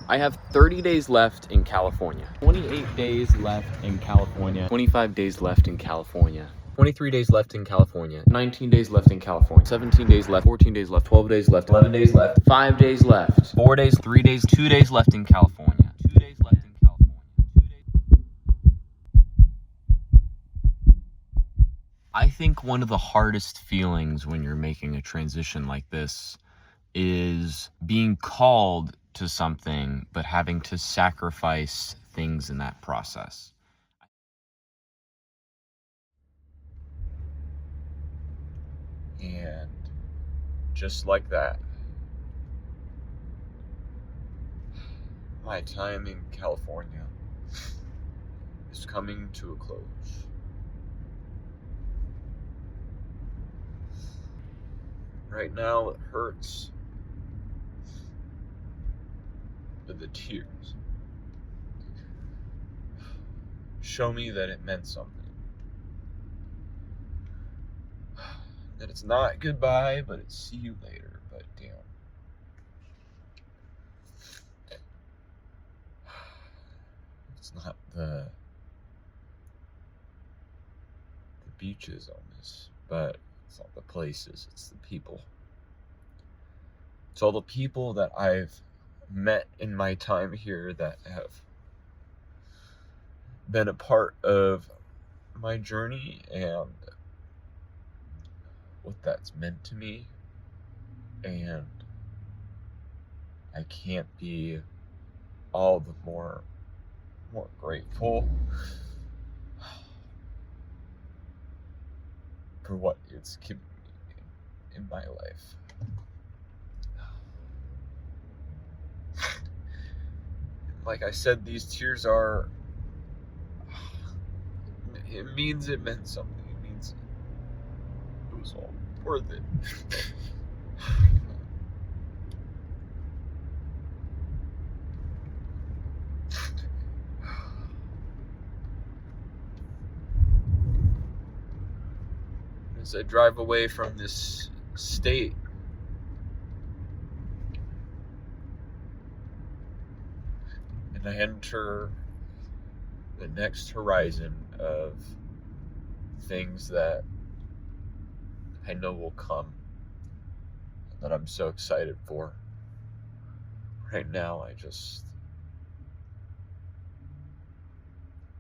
I have 30 days left in California. 28 days left in California. 25 days left in California. 23 days left in California. 19 days left in California. 17 days left. 14 days left. 12 days left. 11 days left. 5 days left. 4 days. 3 days. 2 days left in California. 2 days left in California. 2 days. I think one of the hardest feelings when you're making a transition like this is being called to something, but having to sacrifice things in that process. And just like that, my time in California is coming to a close. Right now it hurts, but the tears show me that it meant something. That it's not goodbye, but it's see you later. But damn. It's not the beaches on this, but it's not the places, it's the people. It's all the people that I've met in my time here that have been a part of my journey and what that's meant to me. And I can't be all the more grateful for what it's given me in my life. Like I said, these tears are, it means it meant something. It means it was all worth it. As I drive away from this state, and I enter the next horizon of things that I know will come, that I'm so excited for. Right now,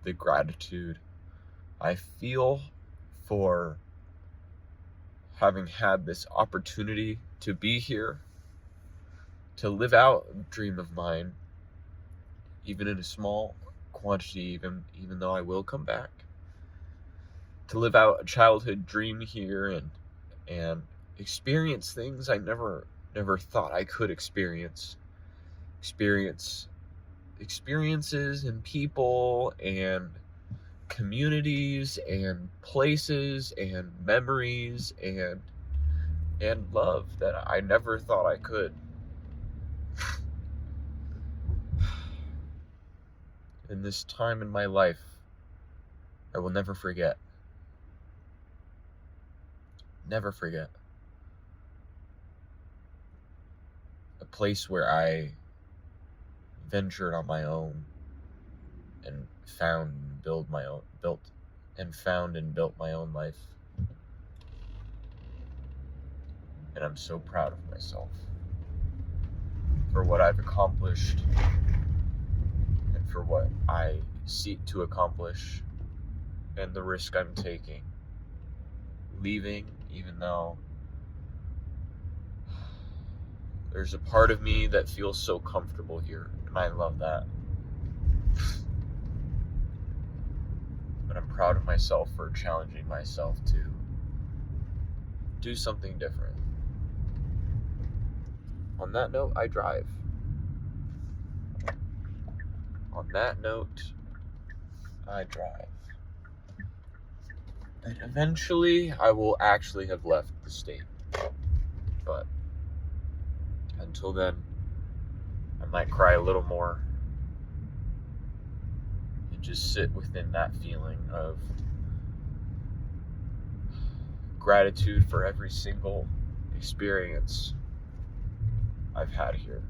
the gratitude I feel for having had this opportunity to be here, to live out a dream of mine, even in a small quantity, even though I will come back, to live out a childhood dream here and experience things I never thought I could experience experiences and people and communities and places and memories and love that I never thought I could. In this time in my life, I will never forget. Never forget. A place where I ventured on my own and built my own life. And I'm so proud of myself for what I've accomplished and for what I seek to accomplish and the risk I'm taking. Leaving, even though there's a part of me that feels so comfortable here, and I love that. But I'm proud of myself for challenging myself to do something different. On that note, I drive. On that note, I drive. And eventually, I will actually have left the state. But until then, I might cry a little more and just sit within that feeling of gratitude for every single experience I've had here.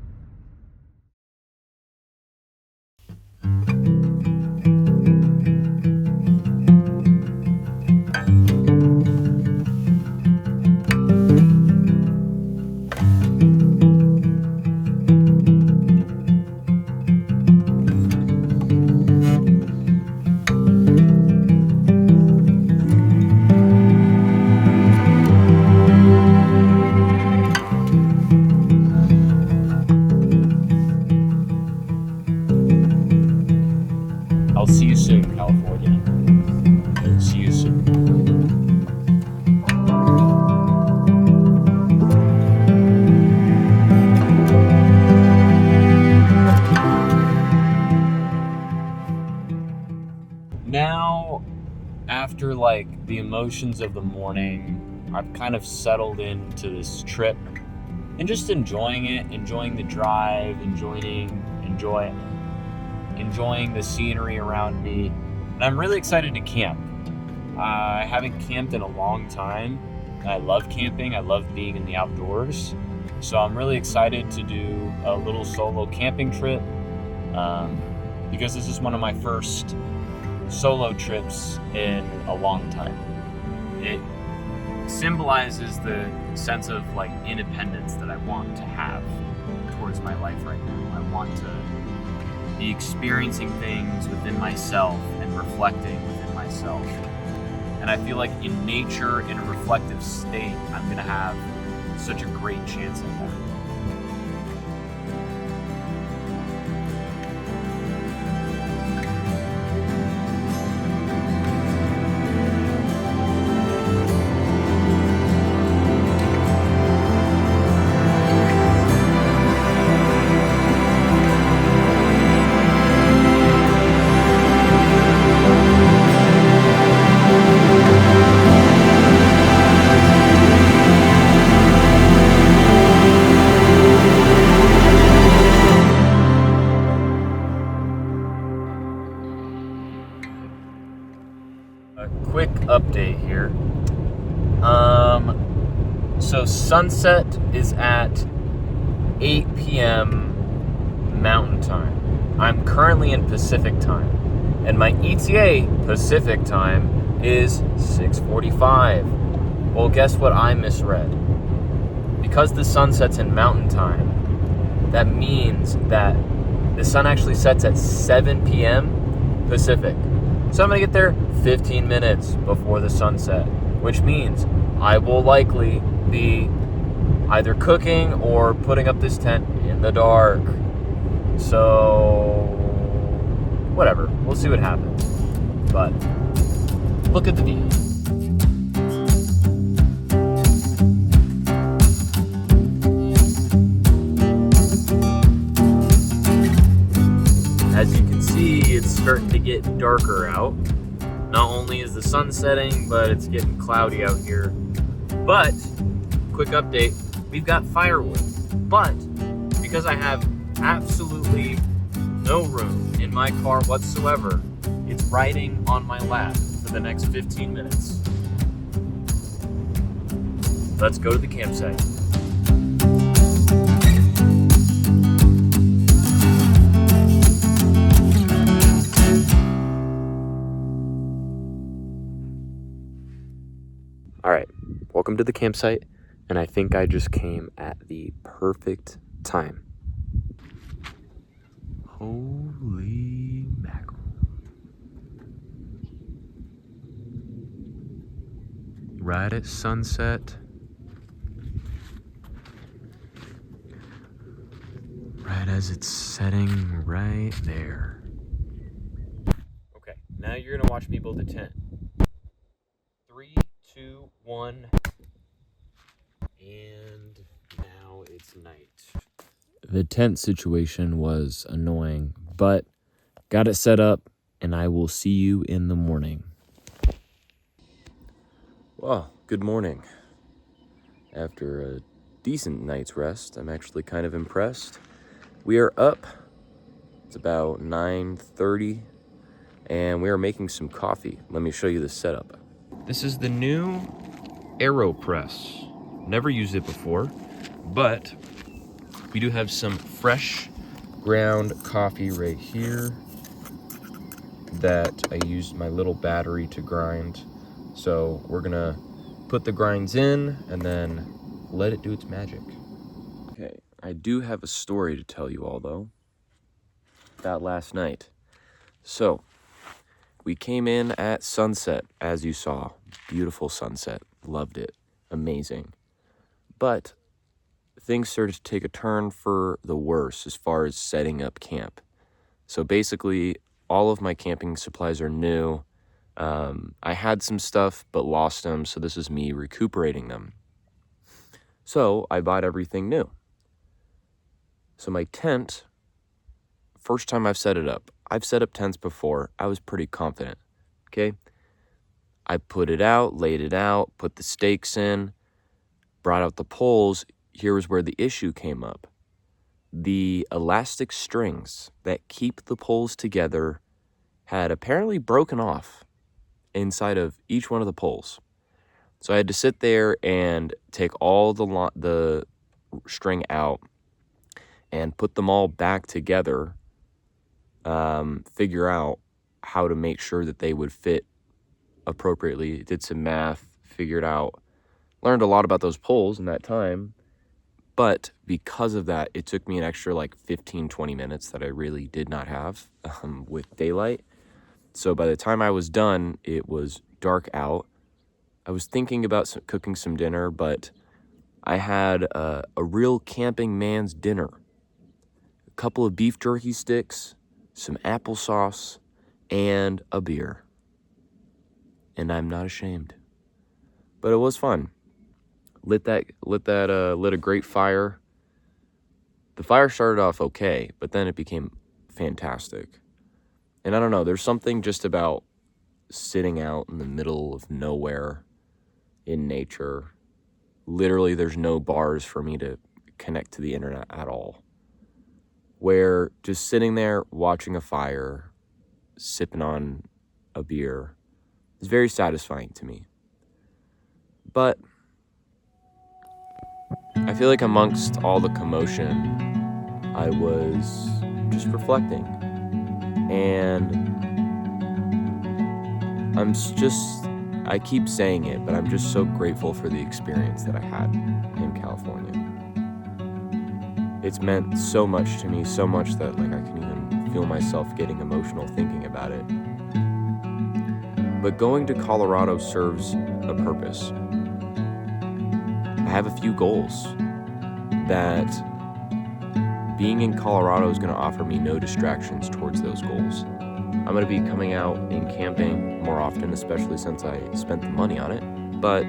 after like the emotions of the morning, I've kind of settled into this trip and just enjoying it, enjoying the drive, enjoying the scenery around me. And I'm really excited to camp. I haven't camped in a long time. I love camping. I love being in the outdoors. So I'm really excited to do a little solo camping trip because this is one of my first solo trips in a long time. It symbolizes the sense of like independence that I want to have towards my life right now. I want to be experiencing things within myself and reflecting within myself. And I feel like in nature, in a reflective state, I'm going to have such a great chance at that. A quick update here. So sunset is at 8 p.m. Mountain Time. I'm currently in Pacific Time, and my ETA Pacific Time is 6:45. Well, guess what I misread? Because the sun sets in Mountain Time, that means that the sun actually sets at 7 p.m. Pacific. So I'm going to get there 15 minutes before the sunset, which means I will likely be either cooking or putting up this tent in the dark. So, whatever. We'll see what happens. But, look at the view. As you can see, it's starting to get darker out. Not only is the sun setting, but it's getting cloudy out here. But, quick update, we've got firewood. But, because I have absolutely no room in my car whatsoever, it's riding on my lap for the next 15 minutes. Let's go to the campsite. All right, welcome to the campsite, and I think I just came at the perfect time. Holy mackerel. Right at sunset. Right as it's setting right there. Okay, now you're gonna watch me build a tent. 3, 2, 1, and now it's night. The tent situation was annoying, but got it set up, and I will see you in the morning. Well, good morning. After a decent night's rest, I'm actually kind of impressed. We are up. It's about 9:30, and we are making some coffee. Let me show you the setup. This is the new AeroPress. Never used it before, but we do have some fresh ground coffee right here that I used my little battery to grind. So we're gonna put the grinds in and then let it do its magic. Okay, I do have a story to tell you all though, about last night. So, we came in at sunset, as you saw. Beautiful sunset, loved it, amazing. But things started to take a turn for the worse as far as setting up camp. So basically, all of my camping supplies are new. I had some stuff, but lost them, so this is me recuperating them. So I bought everything new. So my tent, first time I've set it up. I've set up tents before. I was pretty confident, okay? I put it out, laid it out, put the stakes in, brought out the poles. Here was where the issue came up. The elastic strings that keep the poles together had apparently broken off inside of each one of the poles. So I had to sit there and take all the string out and put them all back together, figure out how to make sure that they would fit appropriately. Did some math, figured out, learned a lot about those poles in that time. But because of that, it took me an extra like 15, 20 minutes that I really did not have with daylight. So by the time I was done, it was dark out. I was thinking about cooking some dinner, but I had a real camping man's dinner. A couple of beef jerky sticks, some applesauce, and a beer. And I'm not ashamed. But it was fun. Lit a great fire. The fire started off okay, but then it became fantastic. And I don't know, there's something just about sitting out in the middle of nowhere in nature. Literally, there's no bars for me to connect to the internet at all. Where just sitting there watching a fire, sipping on a beer is very satisfying to me. But I feel like amongst all the commotion, I was just reflecting. And I keep saying it, but I'm just so grateful for the experience that I had in California. It's meant so much to me, so much that like I can even feel myself getting emotional thinking about it. But going to Colorado serves a purpose. I have a few goals that being in Colorado is going to offer me no distractions towards those goals. I'm going to be coming out and camping more often, especially since I spent the money on it. But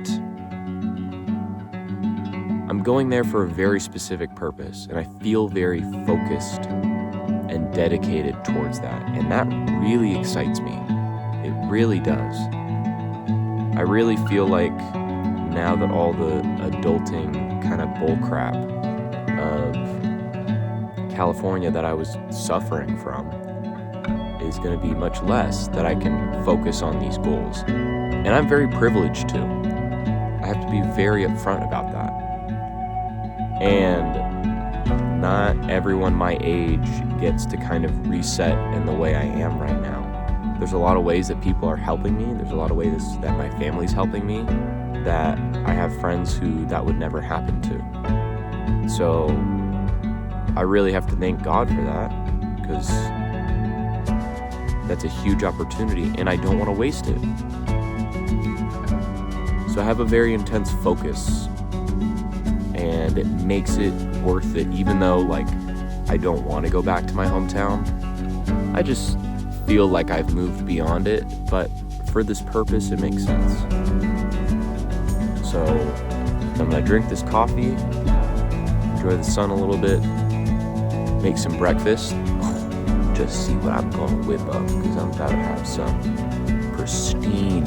I'm going there for a very specific purpose, and I feel very focused and dedicated towards that. And that really excites me. It really does. I really feel like now that all the adulting kind of bullcrap of California that I was suffering from is going to be much less, that I can focus on these goals. And I'm very privileged too. I have to be very upfront about that. And not everyone my age gets to kind of reset in the way I am right now. There's a lot of ways that people are helping me. There's a lot of ways that my family's helping me, that I have friends who that would never happen to. So I really have to thank God for that, because that's a huge opportunity and I don't want to waste it. So I have a very intense focus, and it makes it worth it, even though like I don't want to go back to my hometown. I just feel like I've moved beyond it, but for this purpose it makes sense. So I'm gonna drink this coffee, enjoy the sun a little bit, make some breakfast, just see what I'm gonna whip up, because I'm about to have some pristine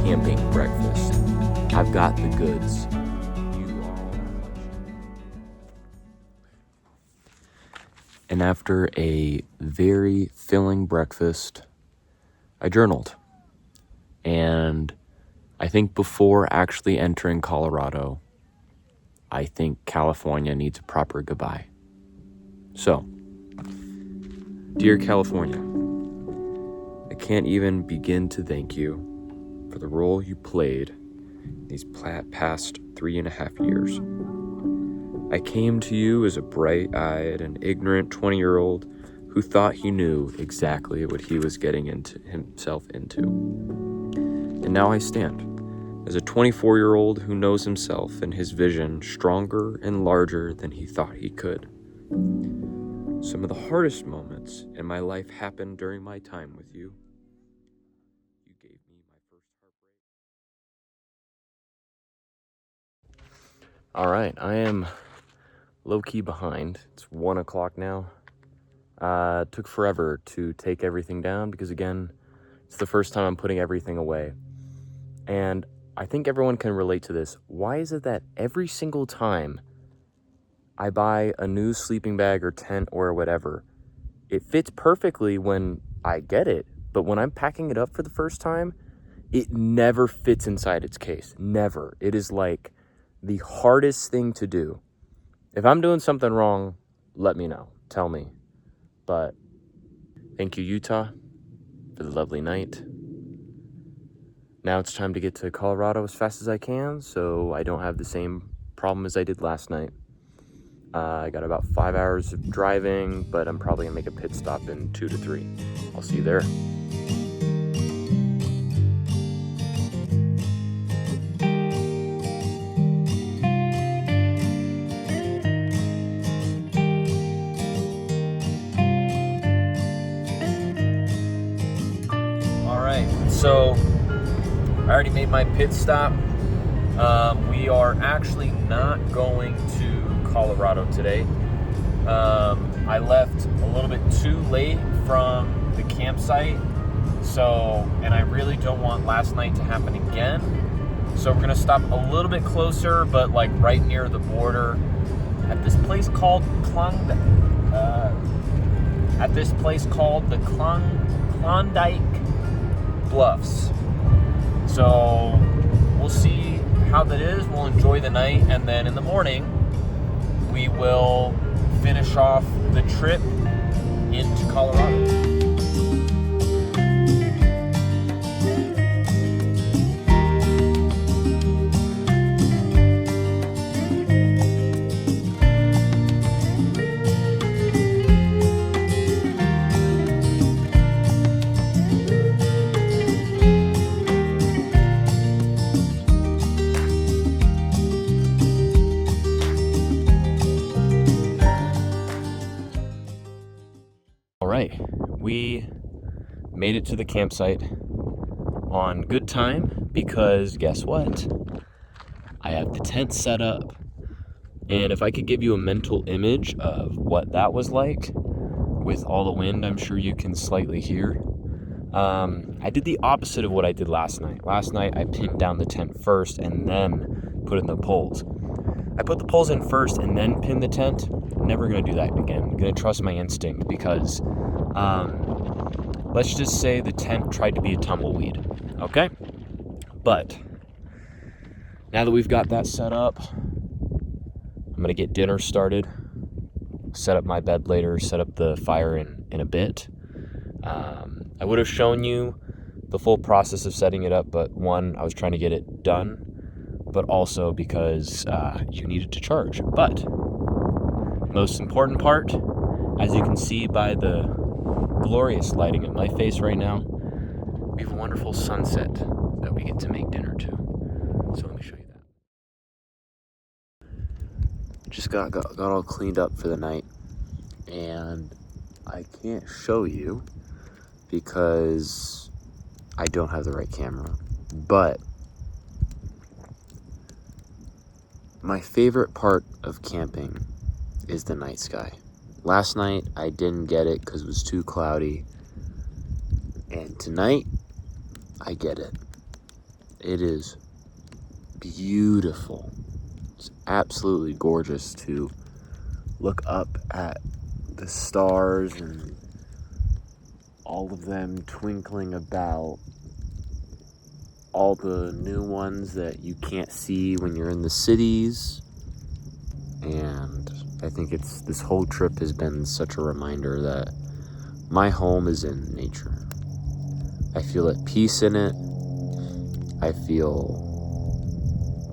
camping breakfast. I've got the goods. And after a very filling breakfast, I journaled. And I think before actually entering Colorado, I think California needs a proper goodbye. So, dear California, I can't even begin to thank you for the role you played these past 3.5 years. I came to you as a bright-eyed and ignorant 20-year-old who thought he knew exactly what he was getting himself into. And now I stand as a 24-year-old who knows himself and his vision stronger and larger than he thought he could. Some of the hardest moments in my life happened during my time with you. You gave me my first heartbreak. All right, I am low-key behind. It's 1 o'clock now. It took forever to take everything down because, again, it's the first time I'm putting everything away. And I think everyone can relate to this. Why is it that every single time I buy a new sleeping bag or tent or whatever, it fits perfectly when I get it, but when I'm packing it up for the first time, it never fits inside its case. Never. It is like the hardest thing to do. If I'm doing something wrong, let me know. Tell me. But thank you, Utah, for the lovely night. Now it's time to get to Colorado as fast as I can so I don't have the same problem as I did last night. I got about 5 hours of driving, but I'm probably gonna make a pit stop in 2 to 3. I'll see you there. All right, so I already made my pit stop. We are actually not going to Colorado today. I left a little bit too late from the campsite, and I really don't want last night to happen again. So we're gonna stop a little bit closer, but like right near the border, at this place called the Klondike Bluffs. So we'll see how that is. We'll enjoy the night, and then in the morning we will finish off the trip into Colorado. All right, we made it to the campsite on good time because guess what? I have the tent set up, and if I could give you a mental image of what that was like with all the wind I'm sure you can slightly hear, I did the opposite of what I did last night. Last night I pinned down the tent first and then put in the poles. I put the poles in first and then pinned the tent. I'm never gonna do that again. I'm gonna trust my instinct because let's just say the tent tried to be a tumbleweed, okay? But now that we've got that set up, I'm gonna get dinner started, set up my bed later, set up the fire in a bit. I would have shown you the full process of setting it up, but one, I was trying to get it done, but also because you needed to charge. But most important part, as you can see by the glorious lighting at my face right now, we have a wonderful sunset that we get to make dinner to. So let me show you that. Just got all cleaned up for the night, and I can't show you because I don't have the right camera. But my favorite part of camping is the night sky. Last night I didn't get it because it was too cloudy, and tonight I get it. It is beautiful. It's absolutely gorgeous to look up at the stars and all of them twinkling about, all the new ones that you can't see when you're in the cities. And I think this whole trip has been such a reminder that my home is in nature. I feel at peace in it. I feel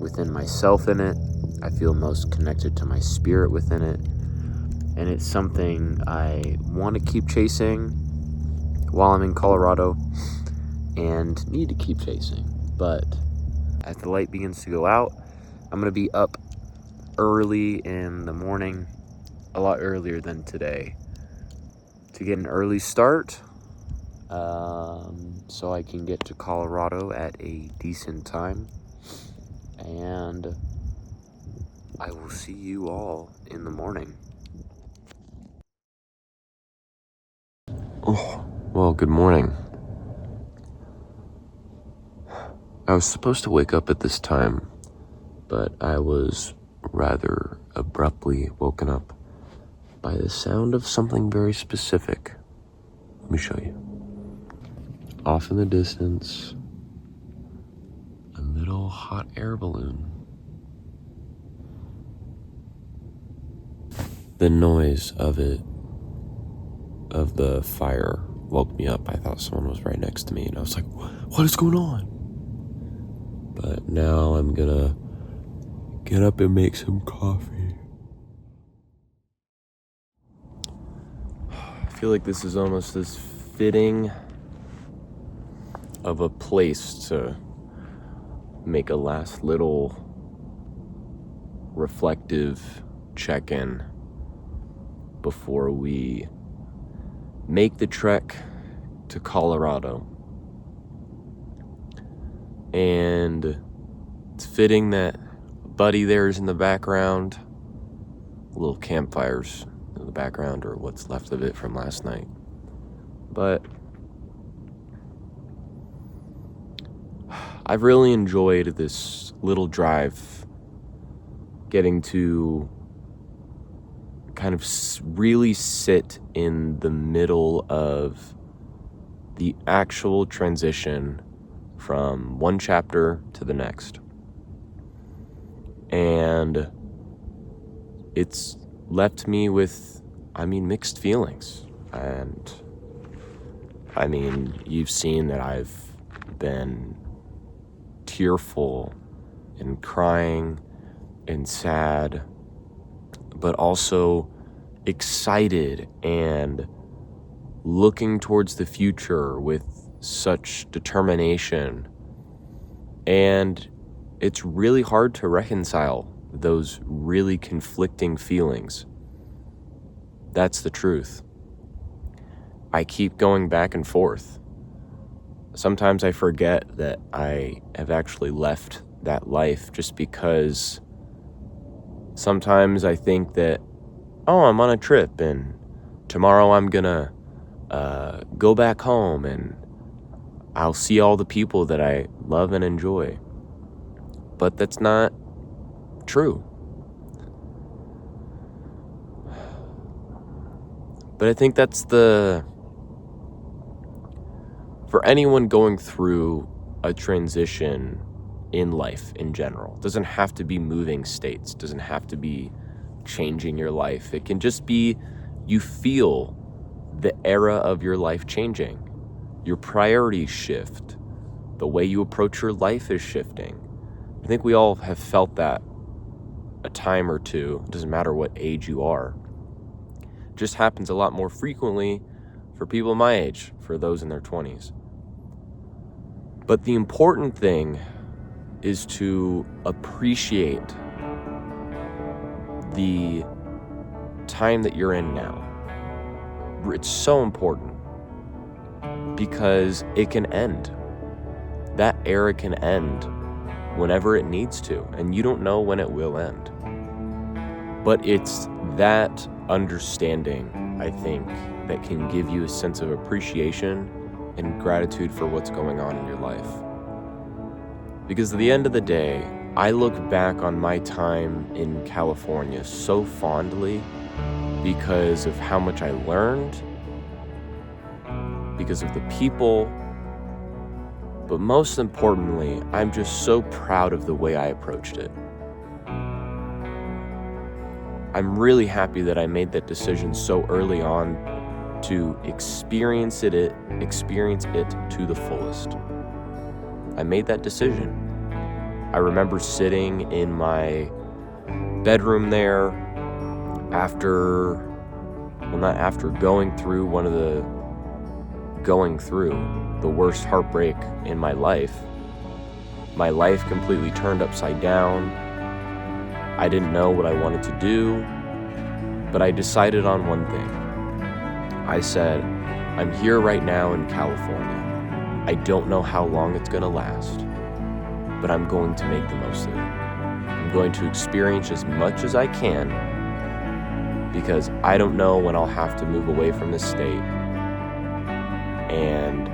within myself in it. I feel most connected to my spirit within it. And it's something I want to keep chasing while I'm in Colorado and need to keep chasing. But as the light begins to go out, I'm going to be up early in the morning, a lot earlier than today, to get an early start so I can get to Colorado at a decent time. And I will see you all in the morning. Oh, well, good morning. I was supposed to wake up at this time, but I was rather abruptly woken up by the sound of something very specific. Let me show you. Off in the distance, a little hot air balloon. The noise of it, of the fire, woke me up. I thought someone was right next to me, and I was like, what is going on? But now I'm gonna get up and make some coffee. I feel like this is almost as fitting of a place to make a last little reflective check-in before we make the trek to Colorado. And it's fitting that Buddy there is in the background, little campfires in the background, or what's left of it from last night. But I've really enjoyed this little drive, getting to kind of really sit in the middle of the actual transition from one chapter to the next. And it's left me with, mixed feelings. And you've seen that I've been tearful and crying and sad, but also excited and looking towards the future with such determination. And it's really hard to reconcile those really conflicting feelings. That's the truth. I keep going back and forth. Sometimes I forget that I have actually left that life, just because sometimes I think that, I'm on a trip and tomorrow I'm gonna go back home and I'll see all the people that I love and enjoy. But that's not true. But I think that's for anyone going through a transition in life in general. It doesn't have to be moving states, doesn't have to be changing your life. It can just be you feel the era of your life changing. Your priorities shift. The way you approach your life is shifting. I think we all have felt that a time or two. It doesn't matter what age you are. It just happens a lot more frequently for people my age, for those in their 20s. But the important thing is to appreciate the time that you're in now. It's so important because it can end. That era can end whenever it needs to, and you don't know when it will end. But it's that understanding, I think, that can give you a sense of appreciation and gratitude for what's going on in your life. Because at the end of the day, I look back on my time in California so fondly because of how much I learned, because of the people, but most importantly, I'm just so proud of the way I approached it. I'm really happy that I made that decision so early on to experience it to the fullest. I made that decision. I remember sitting in my bedroom there going through the worst heartbreak in my life. My life completely turned upside down. I didn't know what I wanted to do, but I decided on one thing. I said, I'm here right now in California. I don't know how long it's gonna last, but I'm going to make the most of it. I'm going to experience as much as I can because I don't know when I'll have to move away from this state, and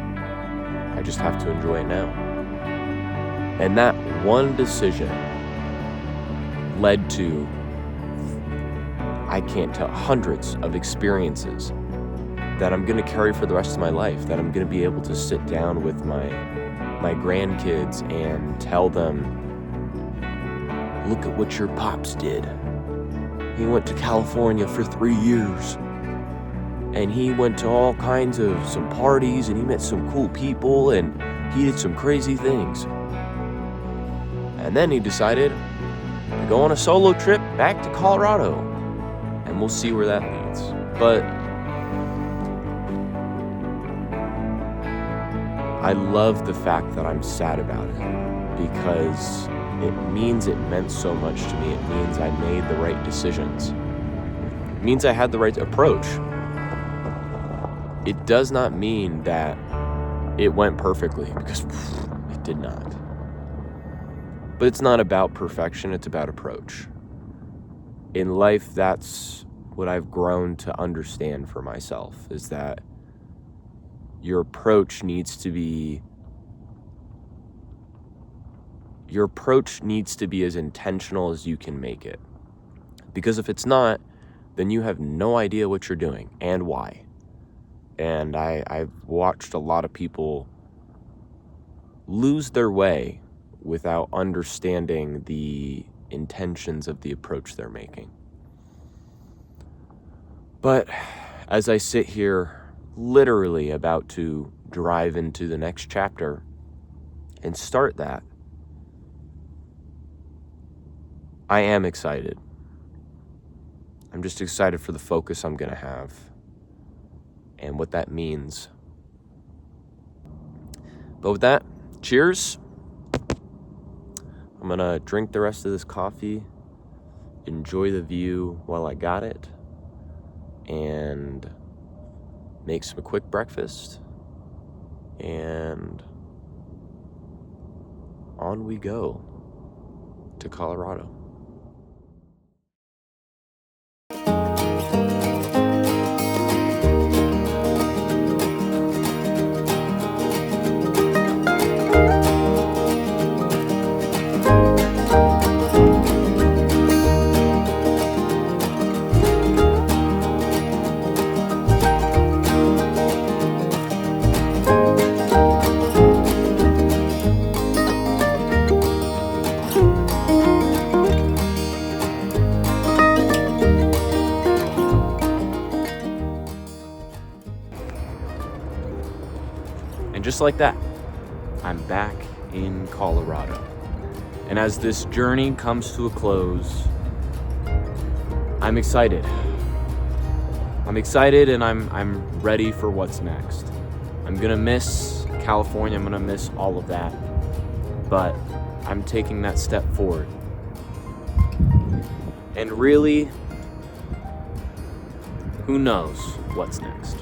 I just have to enjoy it now. And that one decision led to, I can't tell, hundreds of experiences that I'm going to carry for the rest of my life, that I'm going to be able to sit down with my grandkids and tell them, look at what your pops did. He went to California for 3 years. And he went to all kinds of some parties, and he met some cool people, and he did some crazy things. And then he decided to go on a solo trip back to Colorado. And we'll see where that leads. But I love the fact that I'm sad about it, because it means it meant so much to me. It means I made the right decisions. It means I had the right approach. It does not mean that it went perfectly, because it did not. But it's not about perfection, it's about approach. In life, that's what I've grown to understand for myself, is that your approach needs to be as intentional as you can make it. Because if it's not, then you have no idea what you're doing and why. And I've watched a lot of people lose their way without understanding the intentions of the approach they're making. But as I sit here, literally about to drive into the next chapter and start that, I am excited. I'm just excited for the focus I'm going to have and what that means. But with that, cheers. I'm going to drink the rest of this coffee, enjoy the view while I got it, and make some quick breakfast, and on we go to Colorado. And just like that, I'm back in Colorado. And as this journey comes to a close, I'm excited. I'm excited, and I'm ready for what's next. I'm gonna miss California, I'm gonna miss all of that, but I'm taking that step forward. And really, who knows what's next?